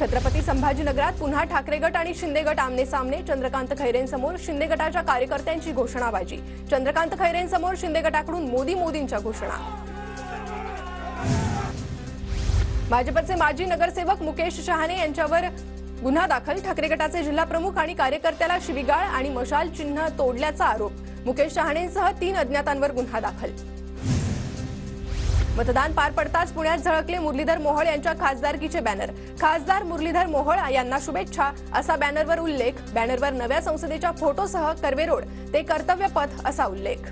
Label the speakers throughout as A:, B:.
A: छत्रपती संभाजीनगरात पुन्हा ठाकरे गट आणि शिंदे गट आमने सामने। चंद्रकांत खैरेंसमोर शिंदे गटाच्या कार्यकर्त्यांची घोषणाबाजी। चंद्रकांत खैरेंसमोर शिंदे गटाकडून मोदींच्या घोषणा। भाजपचे माजी नगरसेवक मुकेश शहाणे यांच्यावर गुन्हा दाखल। ठाकरे गटाचे जिल्हा प्रमुख आणि कार्यकर्त्याला शिवीगाळ आणि मशाल चिन्ह तोडल्याचा आरोप। मुकेश शहाणेंसह 3 अज्ञातांवर गुन्हा दाखल। मतदान पार पडताच पुण्यात झळकले मुरलीधर मोहोळ यांच्या खासदारकीचे बॅनर। खासदार मुरलीधर मोहोळ यांना शुभेच्छा असा बॅनरवर उल्लेख। बॅनरवर नव्या संसदेच्या फोटोसह कर्वे रोड ते कर्तव्य पथ असा उल्लेख।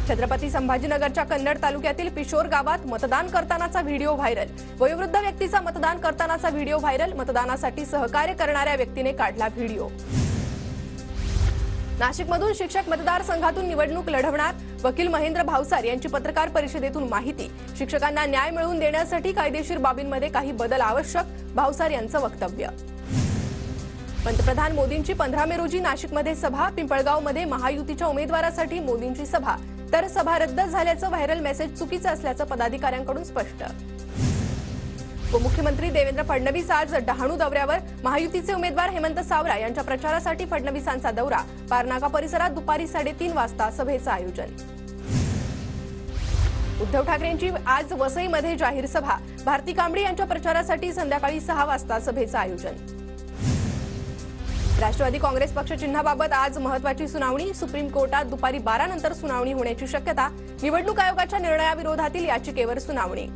A: छत्रपती संभाजीनगरच्या कन्नड तालुक्यातील पिशोर गावात मतदान करतानाचा व्हिडिओ व्हायरल। वयोवृद्ध व्यक्तीचा मतदान करतानाचा व्हिडिओ व्हायरल। मतदानासाठी सहकार्य करणाऱ्या व्यक्तीने काढला व्हिडिओ। नाशिकमधून शिक्षक मतदारसंघातून निवडणूक लढवणार वकील महेंद्र भावसार यांची पत्रकार परिषदेतून माहिती। शिक्षकांना न्याय मिळवून देण्यासाठी कायदेशीर बाबींमध्ये काही बदल आवश्यक, भावसार यांचं वक्तव्य। पंतप्रधान मोदींची 15 मे रोजी नाशिकमध्ये सभा। पिंपळगावमध्ये महायुतीच्या उमेदवारासाठी मोदींची सभा, तर सभा रद्द झाल्याचं व्हायरल मेसेज चुकीचं असल्याचं पदाधिकाऱ्यांकडून स्पष्ट। उपमुख्यमंत्री देवेंद्र फडणवीस आज डहाणू दौऱ्यावर। महायुतीचे उमेदवार हेमंत सावरा यांच्या प्रचारासाठी फडणवीसांचा दौरा। पारनाका परिसरात दुपारी 3:30 वाजता सभेचं आयोजन। उद्धव ठाकरेंची आज वसईमध्ये जाहीर सभा। भारती कांबळे यांच्या प्रचारासाठी संध्याकाळी 6 वाजता सभेचं आयोजन। राष्ट्रवादी काँग्रेस पक्ष चिन्हाबाबत आज महत्त्वाची सुनावणी। सुप्रीम कोर्टात दुपारी 12 नंतर सुनावणी होण्याची शक्यता। निवडणूक आयोगाच्या निर्णयाविरोधातील याचिकेवर सुनावणी।